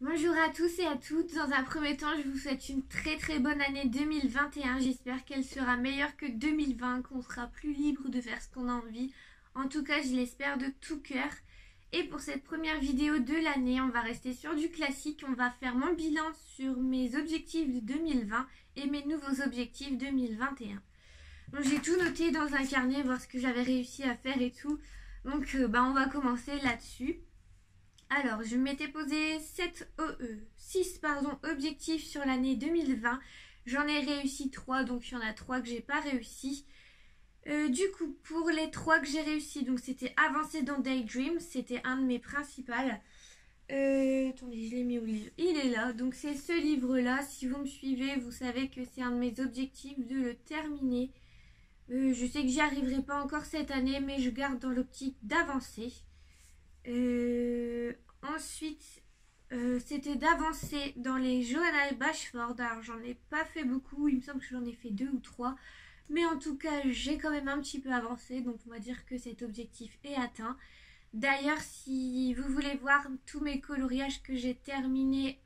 Bonjour à tous et à toutes. Dans un premier temps, je vous souhaite une très bonne année 2021. J'espère qu'elle sera meilleure que 2020, qu'on sera plus libre de faire ce qu'on a envie. En tout cas, je l'espère de tout cœur. Et pour cette première vidéo de l'année, on va rester sur du classique. On va faire mon bilan sur mes objectifs de 2020 et mes nouveaux objectifs 2021. Donc j'ai tout noté dans un carnet, voir ce que j'avais réussi à faire et tout. Donc on va commencer là-dessus. Alors, je m'étais posé 6 objectifs sur l'année 2020. J'en ai réussi 3, donc il y en a 3 que j'ai pas réussi. Du coup, pour les 3 que j'ai réussi, donc c'était avancer dans Daydream, c'était un de mes principaux. Attendez, je l'ai mis au livre. Il est là, donc c'est ce livre-là. Si vous me suivez, vous savez que c'est un de mes objectifs de le terminer. Je sais que j'y arriverai pas encore cette année, mais je garde dans l'optique d'avancer. Ensuite, c'était d'avancer dans les Johanna Bashford. Alors, j'en ai pas fait beaucoup. Il me semble que j'en ai fait 2 ou 3. Mais en tout cas, j'ai quand même un petit peu avancé. Donc, on va dire que cet objectif est atteint. D'ailleurs, si vous voulez voir tous mes coloriages que j'ai terminés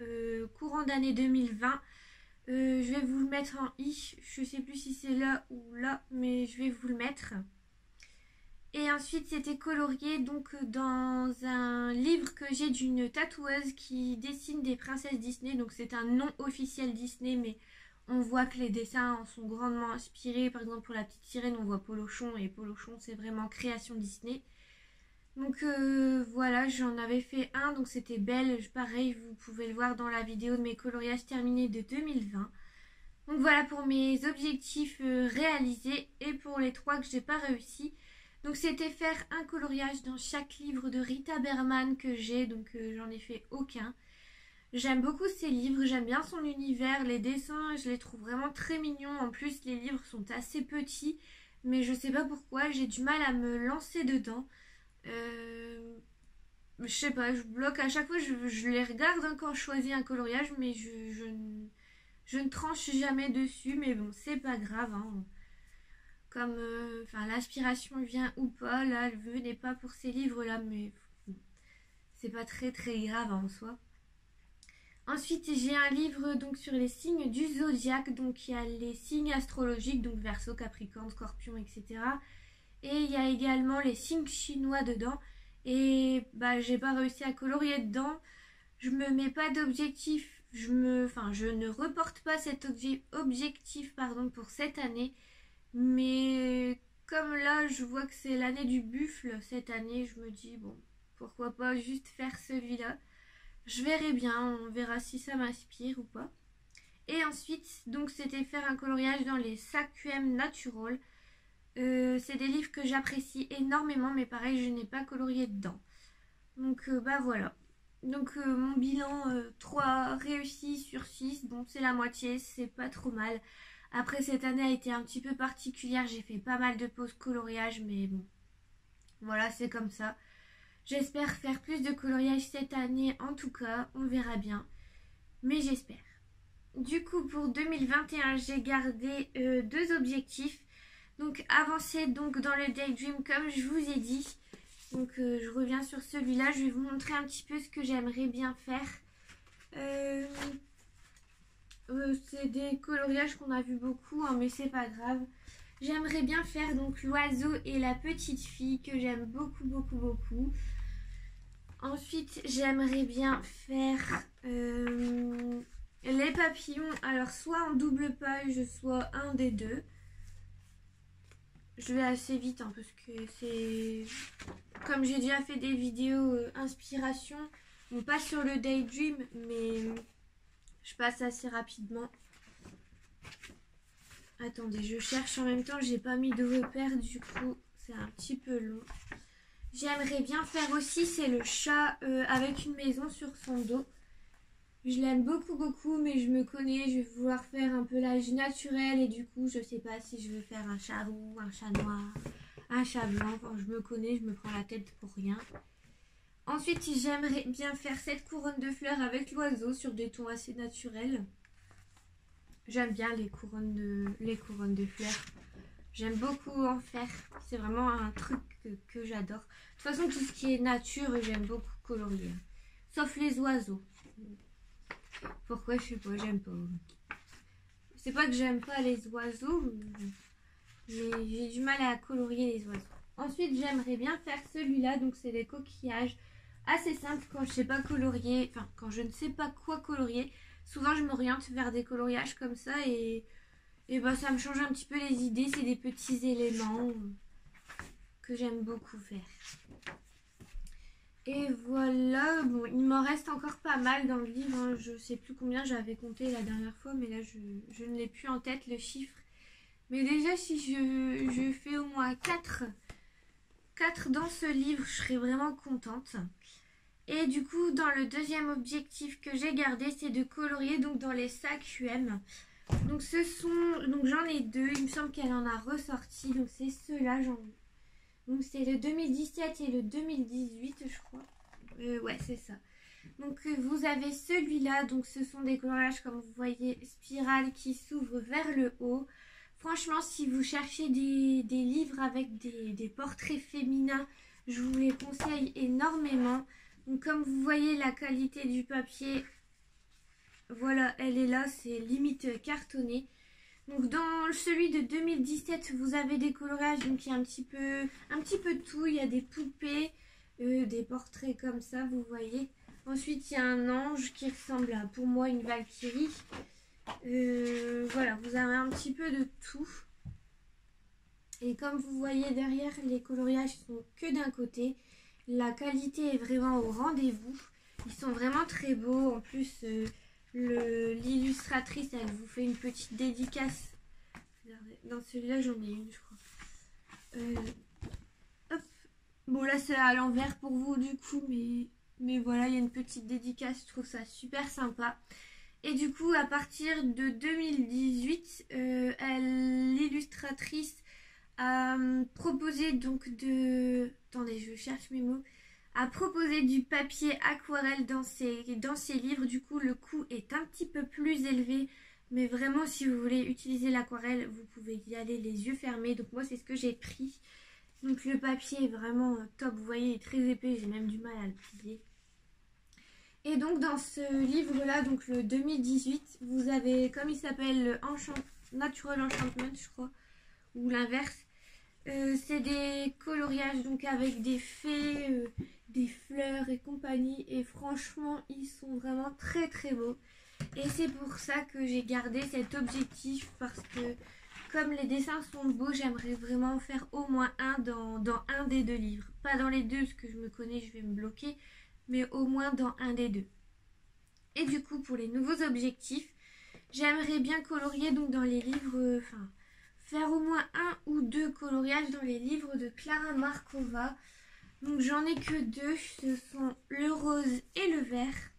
courant d'année 2020, je vais vous le mettre en i. Je sais plus si c'est là ou là, mais je vais vous le mettre. Et ensuite, c'était colorié donc dans un livre que j'ai d'une tatoueuse qui dessine des princesses Disney. Donc c'est un nom officiel Disney, mais on voit que les dessins en sont grandement inspirés. Par exemple, pour la petite sirène, on voit Polochon, et Polochon, c'est vraiment création Disney. Donc voilà, j'en avais fait un, donc c'était Belle. Pareil, vous pouvez le voir dans la vidéo de mes coloriages terminés de 2020. Donc voilà pour mes objectifs réalisés et pour les 3 que j'ai pas réussi. Donc c'était faire un coloriage dans chaque livre de Rita Berman que j'ai, donc j'en ai fait aucun. J'aime beaucoup ces livres, j'aime bien son univers, les dessins, je les trouve vraiment très mignons. En plus, les livres sont assez petits, mais je sais pas pourquoi, j'ai du mal à me lancer dedans. Je sais pas, je bloque à chaque fois, je les regarde quand je choisis un coloriage, mais je ne tranche jamais dessus, mais bon, c'est pas grave, hein. Comme l'inspiration vient ou pas, là, le vœu n'est pas pour ces livres-là, mais c'est pas très grave en soi. Ensuite, j'ai un livre donc sur les signes du zodiaque, donc il y a les signes astrologiques, donc Verseau, Capricorne, Scorpion, etc. Et il y a également les signes chinois dedans. Et j'ai pas réussi à colorier dedans. Je me mets pas d'objectif. Je ne reporte pas cet objectif pour cette année. Mais comme là, je vois que c'est l'année du buffle cette année, je me dis, bon, pourquoi pas juste faire celui-là. Je verrai bien, on verra si ça m'inspire ou pas. Et ensuite, donc c'était faire un coloriage dans les Sakuem Natural. C'est des livres que j'apprécie énormément, mais pareil, je n'ai pas colorié dedans. Donc voilà. Donc mon bilan 3 réussi sur 6, bon c'est la moitié, c'est pas trop mal. Après cette année a été un petit peu particulière, j'ai fait pas mal de pauses coloriage, mais bon, voilà c'est comme ça. J'espère faire plus de coloriage cette année en tout cas, on verra bien, mais j'espère. Du coup pour 2021 j'ai gardé 2 objectifs. Donc avancer donc dans le Daydream comme je vous ai dit. Donc je reviens sur celui-là, je vais vous montrer un petit peu ce que j'aimerais bien faire. C'est des coloriages qu'on a vu beaucoup, hein, mais c'est pas grave. J'aimerais bien faire donc l'oiseau et la petite fille que j'aime beaucoup. Ensuite, j'aimerais bien faire les papillons. Alors, soit en double page, soit un des deux. Je vais assez vite hein, parce que c'est... Comme j'ai déjà fait des vidéos inspiration, bon pas sur le Daydream, mais je passe assez rapidement. Attendez, je cherche en même temps, j'ai pas mis de repère, du coup c'est un petit peu long. J'aimerais bien faire aussi, c'est le chat avec une maison sur son dos. Je l'aime beaucoup, mais je me connais, je vais vouloir faire un pelage naturel et du coup, je sais pas si je veux faire un chat roux, un chat noir, un chat blanc. Quand je me connais, je me prends la tête pour rien. Ensuite, j'aimerais bien faire cette couronne de fleurs avec l'oiseau sur des tons assez naturels. J'aime bien les couronnes de fleurs. J'aime beaucoup en faire. C'est vraiment un truc que j'adore. De toute façon, tout ce qui est nature, j'aime beaucoup colorier. Sauf les oiseaux. Pourquoi, je sais pas, j'aime pas. C'est pas que j'aime pas les oiseaux, mais j'ai du mal à colorier les oiseaux. Ensuite, j'aimerais bien faire celui-là, donc c'est des coquillages assez simples quand je sais pas colorier, enfin quand je ne sais pas quoi colorier. Souvent, je m'oriente vers des coloriages comme ça et bah, ça me change un petit peu les idées. C'est des petits éléments que j'aime beaucoup faire. Et voilà, bon, il m'en reste encore pas mal dans le livre, hein. Je sais plus combien j'avais compté la dernière fois, mais là je ne l'ai plus en tête le chiffre. Mais déjà si je fais au moins 4 dans ce livre, je serais vraiment contente. Et du coup, dans le deuxième objectif que j'ai gardé, c'est de colorier donc dans les sacs UM. Donc j'en ai deux, il me semble qu'elle en a ressorti, donc c'est ceux-là, donc c'est le 2017 et le 2018 je crois. Ouais c'est ça. Donc vous avez celui-là, donc ce sont des coloriages comme vous voyez, spirales qui s'ouvrent vers le haut. Franchement si vous cherchez des livres avec des portraits féminins, je vous les conseille énormément. Donc comme vous voyez la qualité du papier, voilà elle est là, c'est limite cartonné. Donc dans celui de 2017, vous avez des coloriages, donc il y a un petit peu de tout. Il y a des poupées, des portraits comme ça, vous voyez. Ensuite, il y a un ange qui ressemble à, pour moi, une Valkyrie. Voilà, vous avez un petit peu de tout. Et comme vous voyez derrière, les coloriages sont que d'un côté. La qualité est vraiment au rendez-vous. Ils sont vraiment très beaux. En plus... l'illustratrice elle vous fait une petite dédicace. Dans celui-là j'en ai une je crois. Hop. Bon là c'est à l'envers pour vous du coup, mais voilà il y a une petite dédicace, je trouve ça super sympa. Et du coup à partir de 2018 l'illustratrice a proposé donc de... Attendez je cherche mes mots. A proposé du papier aquarelle dans ses livres. Du coup, le coût est un petit peu plus élevé. Mais vraiment, si vous voulez utiliser l'aquarelle, vous pouvez y aller les yeux fermés. Donc moi, c'est ce que j'ai pris. Donc le papier est vraiment top. Vous voyez, il est très épais. J'ai même du mal à le plier. Et donc dans ce livre-là, donc le 2018, vous avez, comme il s'appelle, Natural Enchantment, je crois. Ou l'inverse. C'est des coloriages donc avec des fées, des fleurs et compagnie, et franchement ils sont vraiment très très beaux. Et c'est pour ça que j'ai gardé cet objectif, parce que comme les dessins sont beaux, j'aimerais vraiment en faire au moins un dans un des deux livres. Pas dans les deux parce que je me connais, je vais me bloquer, mais au moins dans un des deux. Et du coup pour les nouveaux objectifs, j'aimerais bien colorier donc dans les livres, faire au moins un ou deux coloriages dans les livres de Klara Markova. Donc j'en ai que deux, ce sont le rose et le vert.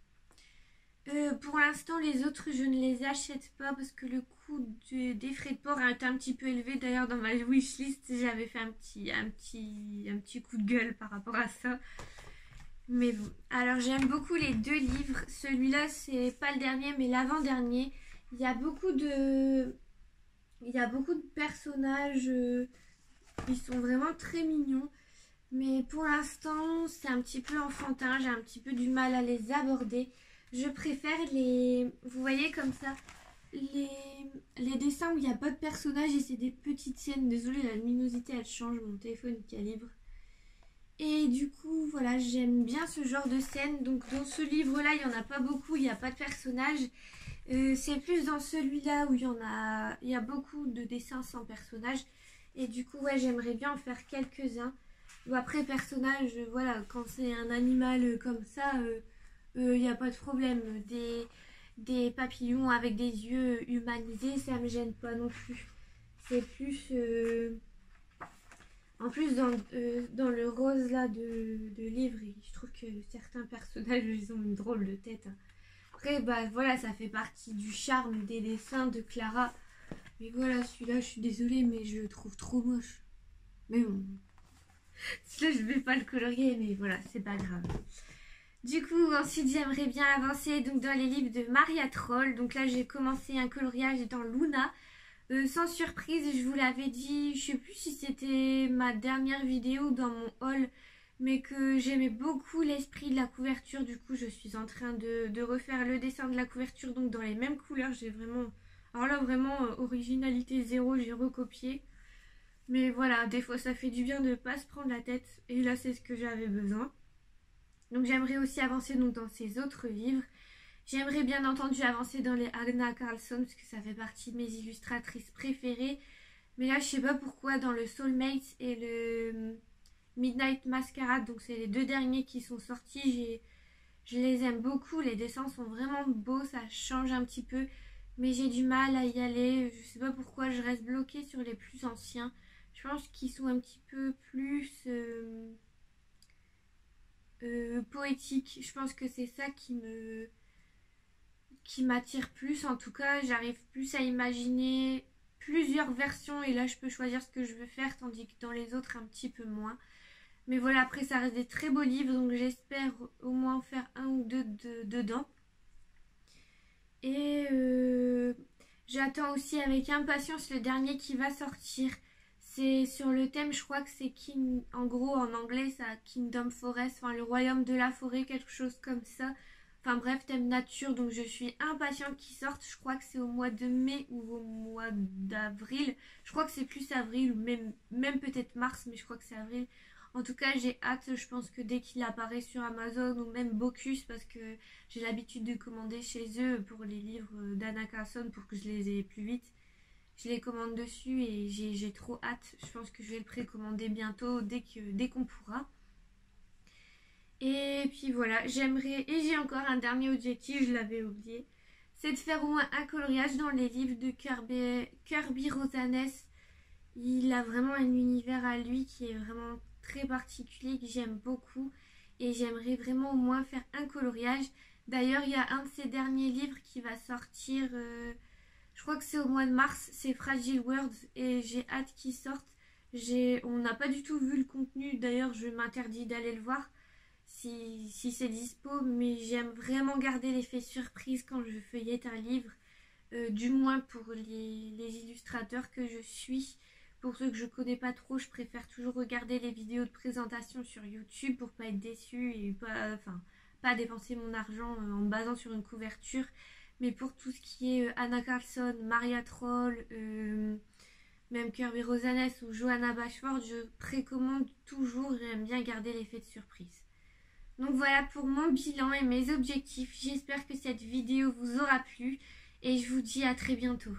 Pour l'instant les autres je ne les achète pas parce que le coût des frais de port est un petit peu élevé. D'ailleurs dans ma wishlist j'avais fait un petit coup de gueule par rapport à ça. Mais bon, alors j'aime beaucoup les deux livres. Celui-là c'est pas le dernier mais l'avant-dernier. Il y a beaucoup de personnages, ils sont vraiment très mignons. Mais pour l'instant, c'est un petit peu enfantin, j'ai un petit peu du mal à les aborder. Je préfère vous voyez comme ça, les dessins où il n'y a pas de personnages et c'est des petites scènes. Désolée, la luminosité elle change, mon téléphone calibre. Et du coup, voilà, j'aime bien ce genre de scène. Donc dans ce livre-là, il n'y en a pas beaucoup, il n'y a pas de personnages. C'est plus dans celui-là où il y a beaucoup de dessins sans personnages. Et du coup, ouais, j'aimerais bien en faire quelques-uns. Ou après, personnage, voilà, quand c'est un animal comme ça, il n'y a pas de problème. Des papillons avec des yeux humanisés, ça me gêne pas non plus. C'est plus... En plus, dans le rose là de livre, je trouve que certains personnages, ils ont une drôle de tête. Après, bah voilà, ça fait partie du charme des dessins de Klara. Mais voilà, celui-là, je suis désolée, mais je le trouve trop moche. Mais bon, celui-là, je vais pas le colorier, mais voilà, c'est pas grave. Du coup, ensuite, j'aimerais bien avancer donc dans les livres de Maria Troll. Donc là, j'ai commencé un coloriage dans Luna. Sans surprise, je vous l'avais dit, je sais plus si c'était ma dernière vidéo dans mon haul, mais que j'aimais beaucoup l'esprit de la couverture. Du coup, je suis en train de refaire le dessin de la couverture, donc dans les mêmes couleurs. J'ai vraiment... Alors là, vraiment, originalité zéro, j'ai recopié. Mais voilà, des fois, ça fait du bien de ne pas se prendre la tête. Et là, c'est ce que j'avais besoin. Donc j'aimerais aussi avancer donc, dans ces autres livres. J'aimerais bien entendu avancer dans les Anna Carlson, parce que ça fait partie de mes illustratrices préférées. Mais là, je sais pas pourquoi, dans le Soulmates et le Midnight Masquerade, donc c'est les deux derniers qui sont sortis, je les aime beaucoup. Les dessins sont vraiment beaux, ça change un petit peu. Mais j'ai du mal à y aller. Je sais pas pourquoi, je reste bloquée sur les plus anciens. Je pense qu'ils sont un petit peu plus poétiques. Je pense que c'est ça qui m'attire plus. En tout cas, j'arrive plus à imaginer plusieurs versions et là je peux choisir ce que je veux faire, tandis que dans les autres un petit peu moins. Mais voilà, après ça reste des très beaux livres, donc j'espère au moins en faire un ou deux dedans. Et j'attends aussi avec impatience le dernier qui va sortir. C'est sur le thème, je crois que c'est en gros en anglais ça Kingdom Forest, enfin le royaume de la forêt, quelque chose comme ça. Enfin bref, thème nature, donc je suis impatiente qu'il sorte. Je crois que c'est au mois de mai ou au mois d'avril. Je crois que c'est plus avril ou même peut-être mars, mais je crois que c'est avril. En tout cas, j'ai hâte. Je pense que dès qu'il apparaît sur Amazon ou même Bocus, parce que j'ai l'habitude de commander chez eux pour les livres d'Anna Carlson pour que je les ai plus vite. Je les commande dessus et j'ai trop hâte. Je pense que je vais le précommander bientôt dès qu'on pourra. Et puis voilà, j'aimerais, et j'ai encore un dernier objectif, je l'avais oublié, c'est de faire au moins un coloriage dans les livres de Kirby Rosanes. Il a vraiment un univers à lui qui est vraiment très particulier, que j'aime beaucoup. Et j'aimerais vraiment au moins faire un coloriage. D'ailleurs, il y a un de ses derniers livres qui va sortir, je crois que c'est au mois de mars, c'est Fragile Words. Et j'ai hâte qu'il sorte. On n'a pas du tout vu le contenu, d'ailleurs je m'interdis d'aller le voir si c'est dispo, mais j'aime vraiment garder l'effet surprise quand je feuillette un livre, du moins pour les illustrateurs que je suis. Pour ceux que je connais pas trop, je préfère toujours regarder les vidéos de présentation sur YouTube pour pas être déçue et pas dépenser mon argent en me basant sur une couverture. Mais pour tout ce qui est Anna Carlson, Maria Troll, même Kirby Rosanes ou Johanna Bashford, je précommande toujours, j'aime bien garder l'effet de surprise. Donc voilà pour mon bilan et mes objectifs. J'espère que cette vidéo vous aura plu et je vous dis à très bientôt.